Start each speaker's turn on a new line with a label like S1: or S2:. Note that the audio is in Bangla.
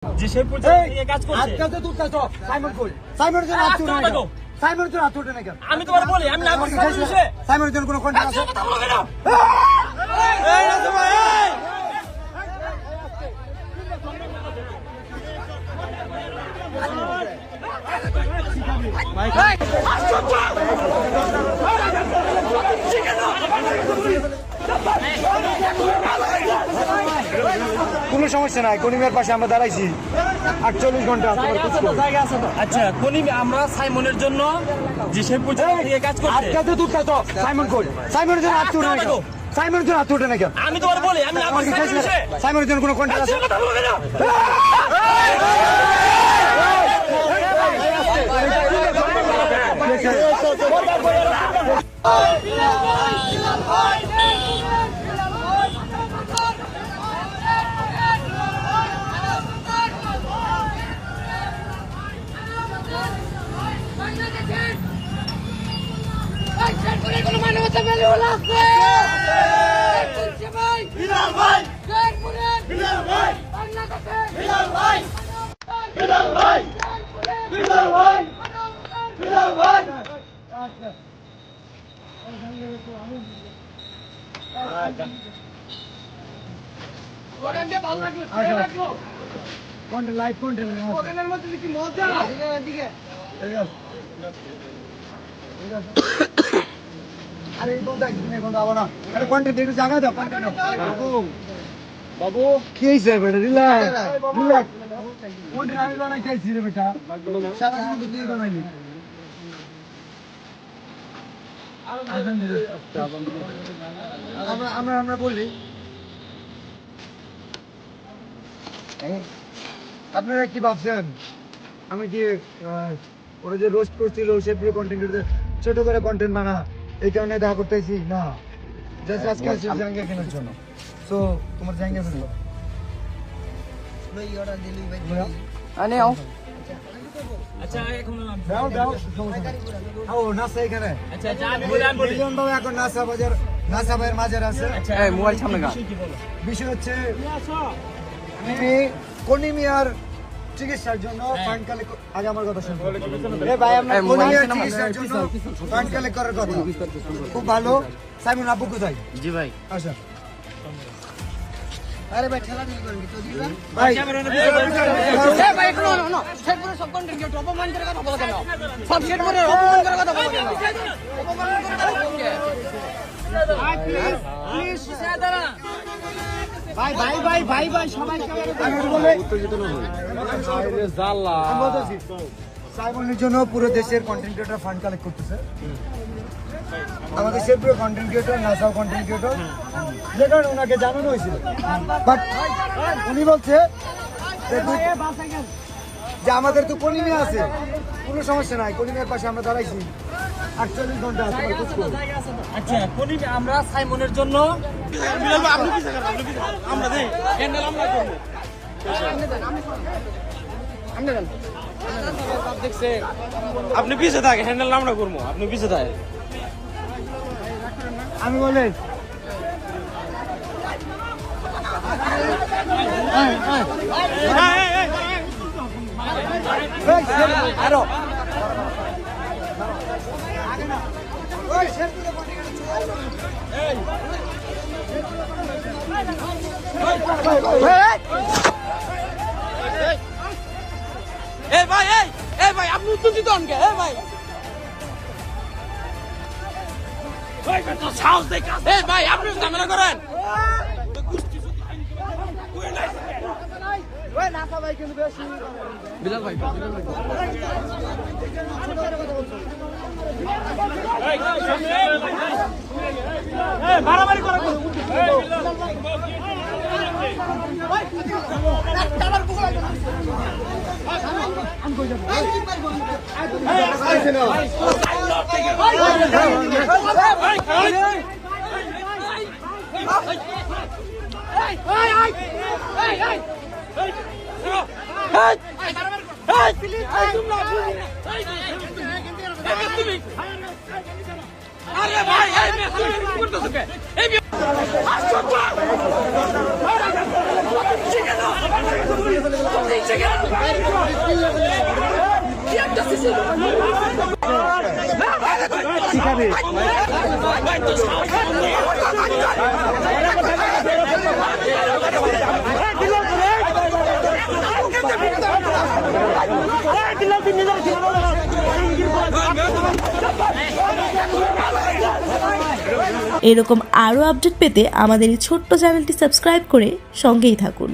S1: যে সেই পর্যায়ে নিয়ে কাজ করছে।
S2: আজকে তো তুই কাজ সাইমন কই সাইমনের জন্য আজ তুই না সাইমনের জন্য আজ তুই না কেন
S1: আমি তোমার বলি আমি না করছি বিষয়ে
S2: সাইমনের জন্য কোনো কন্ট্যাক্ট আছে
S1: কথা বলো কেন? এই না তো ভাই
S2: কোনো সমস্যা নাই কনিমের পাশে আমরা দাঁড়াইছি 48 ঘন্টা
S1: আচ্ছা কোনি আমরা সাইমনের জন্য যে সেই পর্যায়ে নিয়ে কাজ করছে।
S2: আজকে তো তুই কাজ সাইমন কই সাইমনের জন্য আজ তুই না কেন সাইমনের জন্য আজ তুই না কেন
S1: আমি তোমার বলি আমি না করছি বিষয়ে
S2: সাইমনের জন্য কোনো কন্ট্যাক্ট আছে
S1: কথা বলো কেন?
S2: কন্ট্যাক্ট লাইভ কন্ট্যাক্ট ওখানের মধ্যে কি মজা এদিকে আরে এই বন্ধা কি নেই বন্ধা আবনা আরে কন্ট্যাক্ট একটু জায়গা দাও কন্ট্যাক্ট বাবু কি হইছে বেটা রিল্যাক্স রিল্যাক্স কোনটা আমি বানাই চাইছি রে বেটা সারা দিন তুই বানাইলি আমরা বলি আপনারা কি ভাবছেন আমি কি ওরা যে রোস্ট করছিল সে পুরো কন্টেন্ট ছোট করে কন্টেন্ট বানা এই কারণে দেখা করতেছি না জাস্ট আজকে আসছে জাঙ্গিয়া কেনার জন্য সো তোমার জাঙ্গিয়া ফেললো
S1: আচ্ছা এখন
S2: দাও দাও ও নাসা এখানে
S1: আচ্ছা আচ্ছা আমি বলি
S2: মিলিয়ন বাবু এখন নাসা বাজার নাসা ভাইয়ের মাঝের আছে
S1: এই মোবাইল সামনে গা
S2: বিষয় হচ্ছে আমি কনিমিয়ার চিকিৎসার জন্য ফান্ড কালেক্ট আগে আমার কথা শুনুন এ ভাই আমরা কনিমিয়ার চিকিৎসার জন্য ফান্ড কালেক্ট করার কথা খুব ভালো সাইমন আব্বু কোথায়
S1: জি ভাই
S2: আচ্ছা
S3: আরে ভাই ঠেলা ঠেলি করেন তো দিবা
S2: ভাই
S3: এ ভাই একটু না সেট করে সব কন্টেন্ট কি অপমান করে কথা বলা কেন সব সেট করে অপমান করে কথা বলা কেন অপমান করে কথা বলা কেন প্লিজ সাদারা ভাই ভাই ভাই ভাই ভাই সবাই
S2: আমি বলে উত্তেজিত না হই আরে জাল্লা আমি বলতেছি সাইমনের জন্য পুরো দেশের কন্টেন্ট ক্রিয়েটর ফান্ড কালেক্ট করতেছে আমাদের সেপ্রিয় কন্টেন্ট ক্রিয়েটর নাসাও কন্টেন্ট ক্রিয়েটর যে কারণে ওনাকে জানানো হয়েছিল বাট উনি বলছে যে আমাদের তো কনিমে আছে কোনো সমস্যা নাই কনিমের পাশে আমরা দাঁড়াইছি 48 ঘন্টা
S1: আচ্ছা কোনি আমরা সাইমনের জন্য আমরা দেই ক্যান্ডেল আমরা করব দেখছে আপনি পিছে থাকে হ্যান্ডেল আমরা করবো আপনি পিছে থাকে
S2: আমি বলে
S1: আরো এই ভাই এই ভাই আপনি উত্তেজিত হন কে এই ভাই ভাই কত সাহস দেখা এই ভাই আপনি ঝামেলা করেন বিলাল ভাই মারামারি করা
S3: আরে ভাই এই মেয়ে কি করতেছ কে এই
S4: এরকম আরও আপডেট পেতে আমাদের এই ছোট্ট চ্যানেলটি সাবস্ক্রাইব করে সঙ্গেই থাকুন।